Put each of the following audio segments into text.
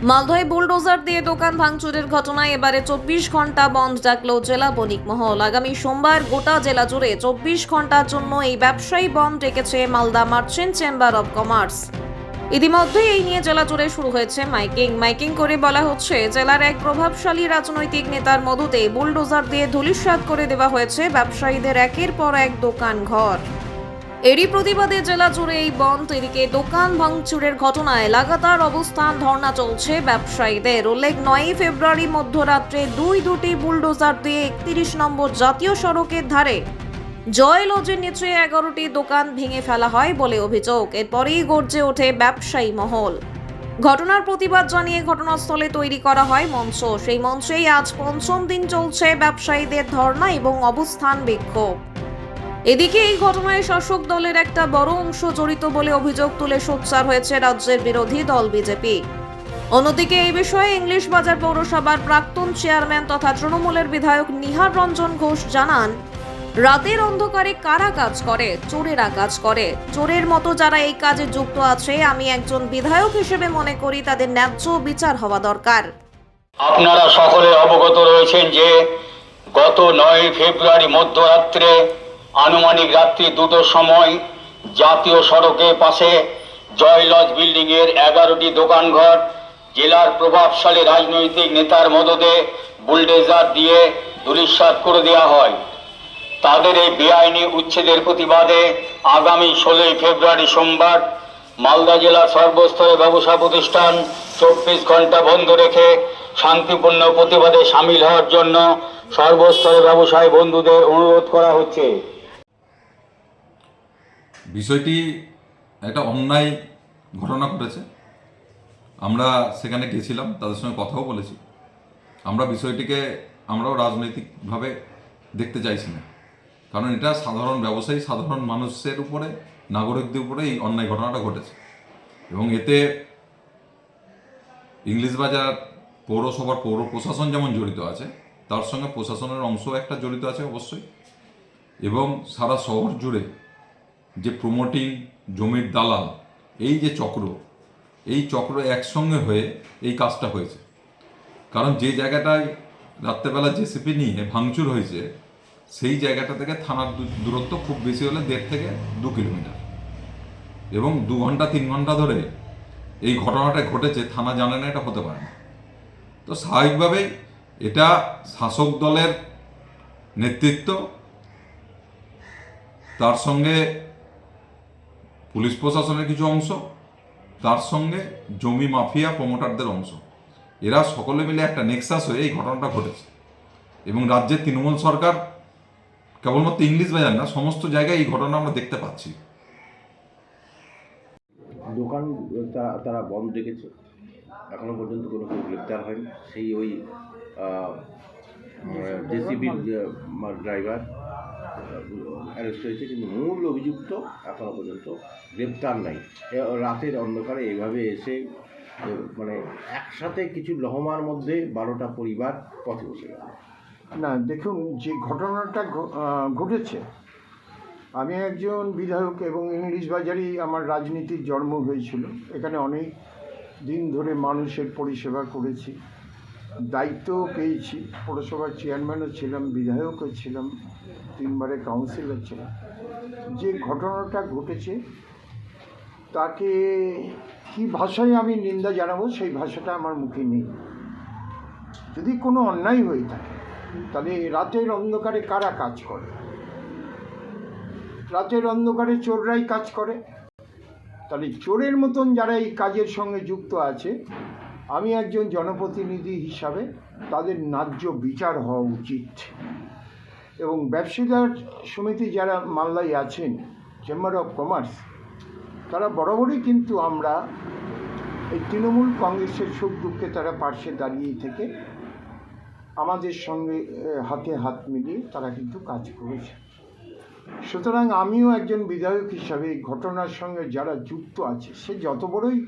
মালদহে bulldozer দিয়ে দোকান ভাঙচুরের ঘটনায় এবারে 24 ঘন্টা বন্ধ ডাকল জেলা বণিক মহল। আগামী সোমবার গোটা জেলা জুড়ে 24 ঘন্টার জন্য এই ব্যবসায়ী বন্ধ রেখেছে Malda merchant chamber of commerce. ইতিমধ্যে এই নিয়ে জেলা জুড়ে শুরু হয়েছে মাইকিং করে বলা হচ্ছে, জেলার এক প্রভাবশালী রাজনৈতিক নেতার মদতে বুলডোজার দিয়ে ধূলিসাৎ করে দেওয়া হয়েছে ব্যবসায়ীদের একের পর এক দোকান ঘর। এরই প্রতিবাদে জেলা জুড়ে এই বন্ধ। এদিকে দোকান ভাঙচুরের ঘটনায় লাগাতার অবস্থান ধর্ণা চলছে ব্যবসায়ীদের। উল্লেখ, 9 ফেব্রুয়ারি মধ্যরাত্রে দুটি বুলডোজার দিয়ে 31 নম্বর জাতীয় সড়কের ধারে জয় লজের নিচে 11টি দোকান ভেঙে ফেলা হয় বলে অভিযোগ। এরপরেই গর্জে ওঠে ব্যবসায়ী মহল। ঘটনার প্রতিবাদ জানিয়ে ঘটনাস্থলে তৈরি করা হয় মঞ্চ। সেই মঞ্চেই আজ পঞ্চম দিন চলছে ব্যবসায়ীদের ধর্ণা এবং অবস্থান বিক্ষোভ। এদিকে এই ঘটনায় শাসক দলের একটা বড় অংশ জড়িত বলে অভিযোগ তুলে সোচ্চার হয়েছে রাজ্যের বিরোধী দল বিজেপি। অন্যদিকে এই বিষয়ে ইংলিশ বাজার পৌরসভার প্রাক্তন চেয়ারম্যান তথা তৃণমূলের বিধায়ক নিহার রঞ্জন ঘোষ জানান, রাতের অন্ধকারে কারা কাজ করে? চোরেরা কাজ করে। চোরের মতো যারা এই কাজে যুক্ত আছে, আমি একজন বিধায়ক হিসেবে মনে করি তাদের ন্যায্য বিচার হওয়া দরকার। আপনারা সকলে অবগত রয়েছেন যে গত 9 ফেব্রুয়ারি মধ্যরাত্রে আনুমানিক রাত্রি 2টোর সময় জাতীয় সড়কের পাশে জয়লজ বিল্ডিং এর 11টি দোকানঘর জেলার প্রভাবশালী রাজনৈতিক নেতার মদতে বুলডোজার দিয়ে ধূলিসাৎ করে দেওয়া হয়। তাদের এই বেআইনি উচ্ছেদের প্রতিবাদে আগামী 16 ফেব্রুয়ারি সোমবার মালদা জেলার সর্বস্তরের ব্যবসা প্রতিষ্ঠান 24 ঘন্টা বন্ধ রেখে শান্তিপূর্ণ প্রতিবাদে সামিল হওয়ার জন্য সর্বস্তরের ব্যবসায়ী বন্ধুদের অনুরোধ করা হচ্ছে। বিষয়টি একটা অন্যায় ঘটনা ঘটেছে। আমরা সেখানে গেছিলাম, তাদের সঙ্গে কথাও বলেছি। আমরা বিষয়টিকে আমরাও রাজনৈতিকভাবে দেখতে চাইছি না, কারণ এটা সাধারণ ব্যবসায়ী, সাধারণ মানুষের উপরে, নাগরিকদের উপরে এই অন্যায় ঘটনাটা ঘটেছে। এবং এতে ইংলিশ বাজার পৌরসভার পৌর প্রশাসন যেমন জড়িত আছে, তার সঙ্গে প্রশাসনের অংশ একটা জড়িত আছে অবশ্যই। এবং সারা শহর জুড়ে যে প্রমোটিং, জমির দালাল, এই যে চক্র, এই চক্র একসঙ্গে হয়ে এই কাজটা হয়েছে। কারণ যে জায়গাটায় রাত্রেবেলা জেসিপি নিয়ে ভাঙচুর হয়েছে, সেই জায়গাটা থেকে থানার দূরত্ব খুব বেশি হলে 1.5 থেকে 2 কিলোমিটার, এবং 2 ঘন্টা 3 ঘন্টা ধরে এই ঘটনাটা ঘটেছে, থানা জানে না, এটা হতে পারে না। তো স্বাভাবিকভাবেই এটা শাসক দলের নেতৃত্ব, তার সঙ্গে পুলিশ প্রশাসনের কিছু অংশ, তার সঙ্গে জমি মাফিয়া প্রমোটারদের অংশ, এরা সকলে মিলে একটা নেক্সাস হয়ে এই ঘটনাটা ঘটেছে। এবং রাজ্যের তৃণমূল সরকার কেবলমাত্র ইংলিশ বাজার না, সমস্ত জায়গায় এই ঘটনা আমরা দেখতে পাচ্ছি। দোকান তারা বন্ধ রেখেছে, এখনো পর্যন্ত কোনো কেউ গ্রেপ্তার হয়নি। সেই ওই জেসিবির ড্রাইভার অ্যারেস্ট হয়েছে, কিন্তু মূল অভিযুক্ত এখনো পর্যন্ত গ্রেপ্তার নাই। রাতের অন্ধকারে এইভাবে এসে মানে একসাথে কিছু লহমার মধ্যে 12টা পরিবার পথে বসে গেল। না, দেখুন, যে ঘটনাটা ঘটেছে, আমি একজন বিধায়ক এবং ইংলিশ বাজারেই আমার রাজনীতির জন্ম হয়েছিল। এখানে অনেক দিন ধরে মানুষের পরিষেবা করেছি, দায়িত্বও পেয়েছি, পৌরসভার চেয়ারম্যানও ছিলাম, বিধায়কও ছিলাম, 3 বারে কাউন্সিলর ছিলাম। যে ঘটনাটা ঘটেছে তাকে কী ভাষায় আমি নিন্দা জানাবো, সেই ভাষাটা আমার মুখে নেই। যদি কোনো অন্যায় হয়ে থাকে, তাহলে রাতের অন্ধকারে কারা কাজ করে? রাতের অন্ধকারে চোররাই কাজ করে। তাহলে চোরের মতন যারা এই কাজের সঙ্গে যুক্ত আছে, আমি একজন জনপ্রতিনিধি হিসাবে তাদের ন্যায্য বিচার হওয়া উচিত। এবং ব্যবসায়ীদের সমিতি যারা মালদায় আছেন, চেম্বার অফ কমার্স, তারা বরাবরই কিন্তু আমরা এই তৃণমূল কংগ্রেসের সুখ দুঃখে তারা পার্শ্বে দাঁড়িয়ে থেকে আমাদের সঙ্গে হাতে হাত মিলিয়ে তারা কিন্তু কাজ করেছে। সুতরাং আমিও একজন বিধায়ক হিসাবে এই ঘটনার সঙ্গে যারা যুক্ত আছে, সে যত বড়ই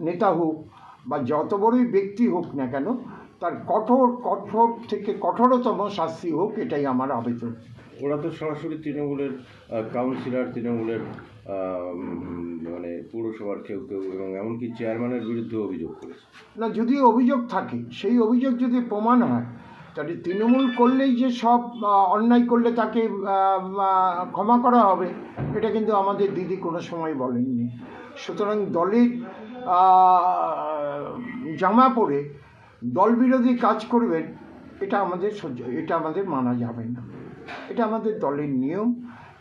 নেতা হোক বা যত বড়ই ব্যক্তি হোক না কেন, তার কঠোর থেকে কঠোরতম শাস্তি হোক, এটাই আমার আবেদন। ওরা তো সরাসরি তৃণমূলের কাউন্সিলর, তৃণমূলের মানে পৌরসভার কেউ কেউ এবং এমনকি চেয়ারম্যানের বিরুদ্ধে অভিযোগ করেছে। না, যদি অভিযোগ থাকে, সেই অভিযোগ যদি প্রমাণ হয়, তাহলে তৃণমূল করলেই যে সব অন্যায় করলে তাকে ক্ষমা করা হবে, এটা কিন্তু আমাদের দিদি কোনো সময় বলেননি। সুতরাং দলের জামা পরে দল বিরোধী কাজ করবেন, এটা আমাদের মানা যাবে না। এটা আমাদের দলের নিয়ম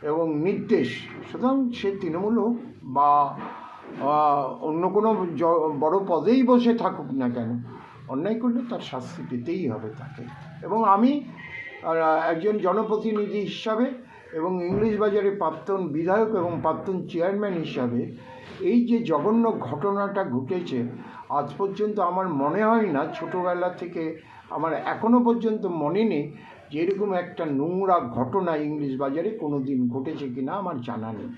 এবং নির্দেশ। সুতরাং সে তৃণমূল হোক বা অন্য কোনো বড় পদেই বসে থাকুক না কেন, অন্যায় করলে তার শাস্তি পেতেই হবে তাকে। এবং আমি একজন জনপ্রতিনিধি হিসাবে এবং ইংলিশ বাজারে প্রাক্তন বিধায়ক এবং প্রাক্তন চেয়ারম্যান হিসাবে এই যে জঘন্য ঘটনাটা ঘটেছে, আজ পর্যন্ত আমার মনে হয় না, ছোটোবেলা থেকে আমার এখনও পর্যন্ত মনে নেই যে এরকম একটা নোংরা ঘটনা ইংলিশ বাজারে কোনো দিন ঘটেছে কিনা আমার জানা নেই।